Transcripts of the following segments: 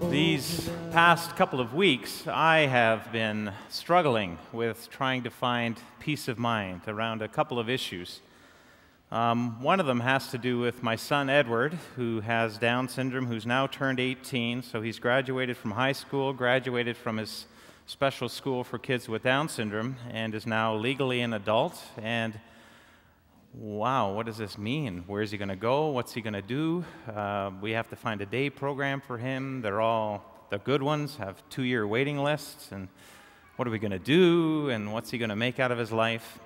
These past couple of weeks, I have been struggling with trying to find peace of mind around a couple of issues. One of them has to do with my son Edward, who has Down syndrome, who's now turned 18, so he's graduated from high school, graduated from his special school for kids with Down syndrome, and is now legally an adult. And wow, what does this mean? Where is he going to go? What's he going to do? We have to find a day program for him. The good ones have 2-year waiting lists. And what are we going to do? And what's he going to make out of his life?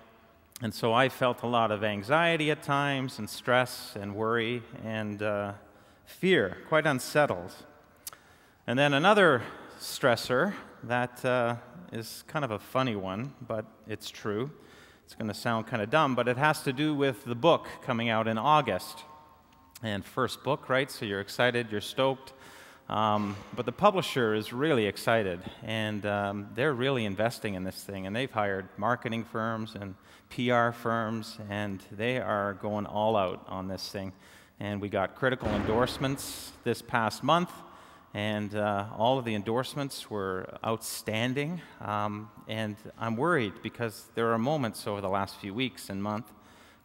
And so I felt a lot of anxiety at times, and stress, and worry, and fear, quite unsettled. And then another stressor that is kind of a funny one, but it's true. It's going to sound kind of dumb, but it has to do with the book coming out in August. And first book, right? So you're excited, you're stoked. But the publisher is really excited, and they're really investing in this thing. And they've hired marketing firms and PR firms, and they are going all out on this thing. And we got critical endorsements this past month. And all of the endorsements were outstanding, and I'm worried because there are moments over the last few weeks and month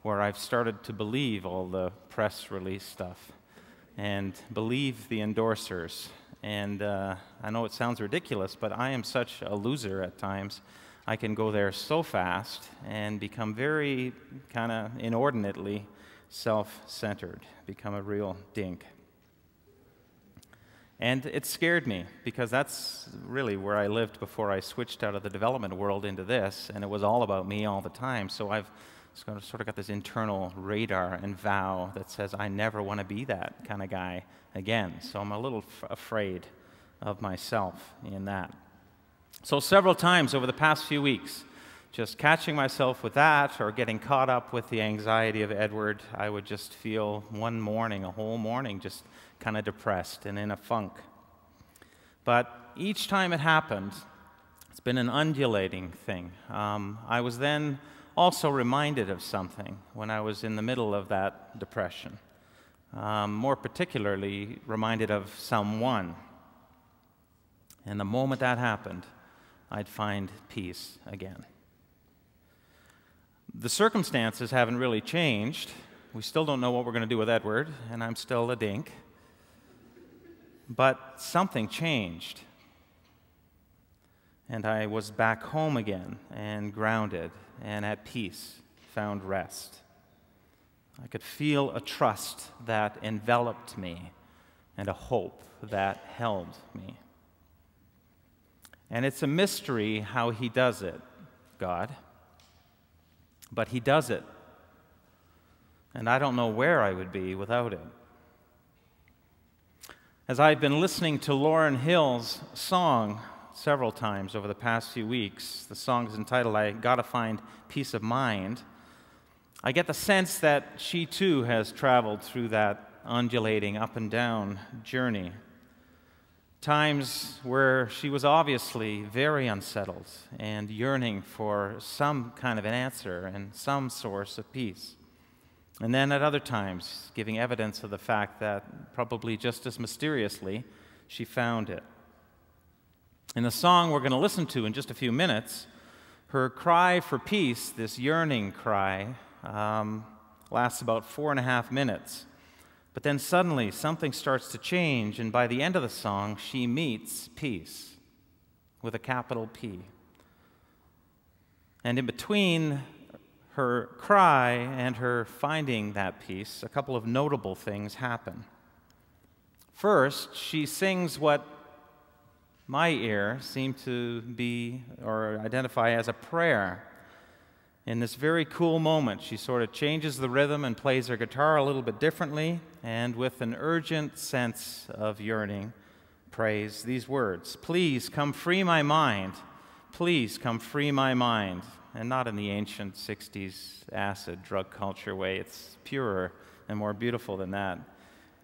where I've started to believe all the press release stuff and believe the endorsers. And I know it sounds ridiculous, but I am such a loser at times. I can go there so fast and become very kind of inordinately self-centered, become a real dink. And it scared me, because that's really where I lived before I switched out of the development world into this, and it was all about me all the time. So I've sort of got this internal radar and vow that says I never want to be that kind of guy again. So I'm a little afraid of myself in that. So several times over the past few weeks, just catching myself with that or getting caught up with the anxiety of Edward, I would just feel one morning, a whole morning, just kind of depressed and in a funk. But each time it happened, it's been an undulating thing. I was then also reminded of something when I was in the middle of that depression. More particularly, reminded of someone. And the moment that happened, I'd find peace again. The circumstances haven't really changed. We still don't know what we're going to do with Edward, and I'm still a dink. But something changed. And I was back home again, and grounded, and at peace, found rest. I could feel a trust that enveloped me, and a hope that held me. And it's a mystery how He does it, God. But He does it. And I don't know where I would be without it. As I've been listening to Lauryn Hill's song several times over the past few weeks, the song is entitled, I Gotta Find Peace of Mind, I get the sense that she too has traveled through that undulating up and down journey. Times where she was obviously very unsettled and yearning for some kind of an answer and some source of peace. And then at other times, giving evidence of the fact that probably just as mysteriously, she found it. In the song we're going to listen to in just a few minutes, her cry for peace, this yearning cry, lasts about 4.5 minutes. But then suddenly something starts to change, and by the end of the song, she meets peace with a capital P. And in between her cry and her finding that peace, a couple of notable things happen. First, she sings what my ear seemed to be or identify as a prayer. In this very cool moment, she sort of changes the rhythm and plays her guitar a little bit differently, and with an urgent sense of yearning, prays these words, "Please come free my mind, please come free my mind." And not in the ancient 60s acid drug culture way. It's purer and more beautiful than that.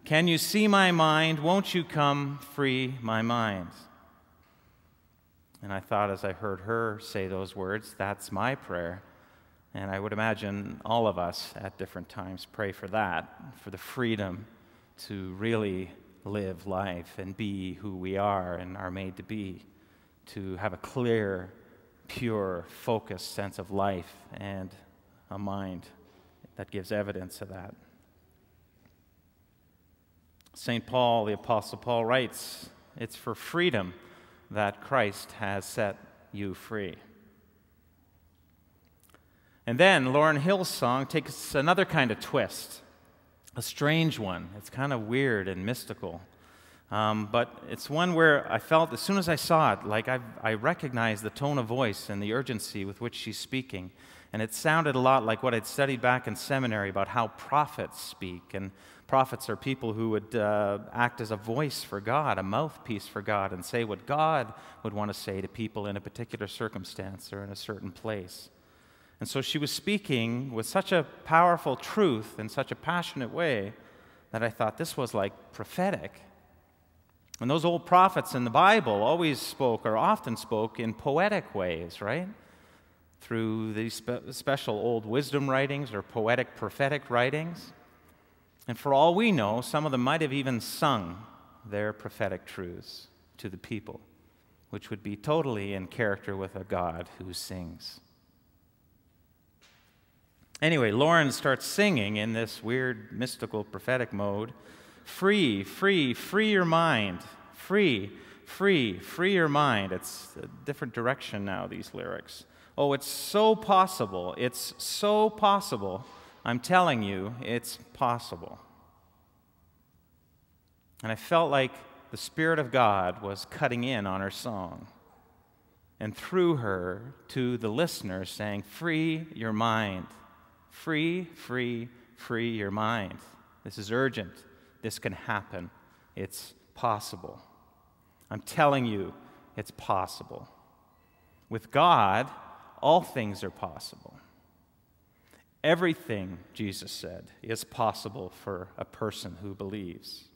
"Can you see my mind? Won't you come free my mind?" And I thought as I heard her say those words, that's my prayer. And I would imagine all of us at different times pray for that, for the freedom to really live life and be who we are and are made to be, to have a clear, pure, focused sense of life and a mind that gives evidence of that. St. Paul, the Apostle Paul, writes, "It's for freedom that Christ has set you free." And then Lauryn Hill's song takes another kind of twist, a strange one. It's kind of weird and mystical. But it's one where I felt, as soon as I saw it, like I recognized the tone of voice and the urgency with which she's speaking. And it sounded a lot like what I'd studied back in seminary about how prophets speak. And prophets are people who would act as a voice for God, a mouthpiece for God, and say what God would want to say to people in a particular circumstance or in a certain place. And so she was speaking with such a powerful truth in such a passionate way that I thought this was like prophetic. And those old prophets in the Bible always spoke, or often spoke, in poetic ways, right? Through these special old wisdom writings or poetic prophetic writings. And for all we know, some of them might have even sung their prophetic truths to the people, which would be totally in character with a God who sings. Anyway, Lauryn starts singing in this weird, mystical, prophetic mode. Free, free, free your mind. Free, free, free your mind. It's a different direction now, these lyrics. Oh, it's so possible. It's so possible. I'm telling you, it's possible. And I felt like the Spirit of God was cutting in on her song. And through her to the listener saying, free your mind. Free, free, free your mind. This is urgent. This can happen. It's possible. I'm telling you, it's possible. With God, all things are possible. Everything, Jesus said, is possible for a person who believes.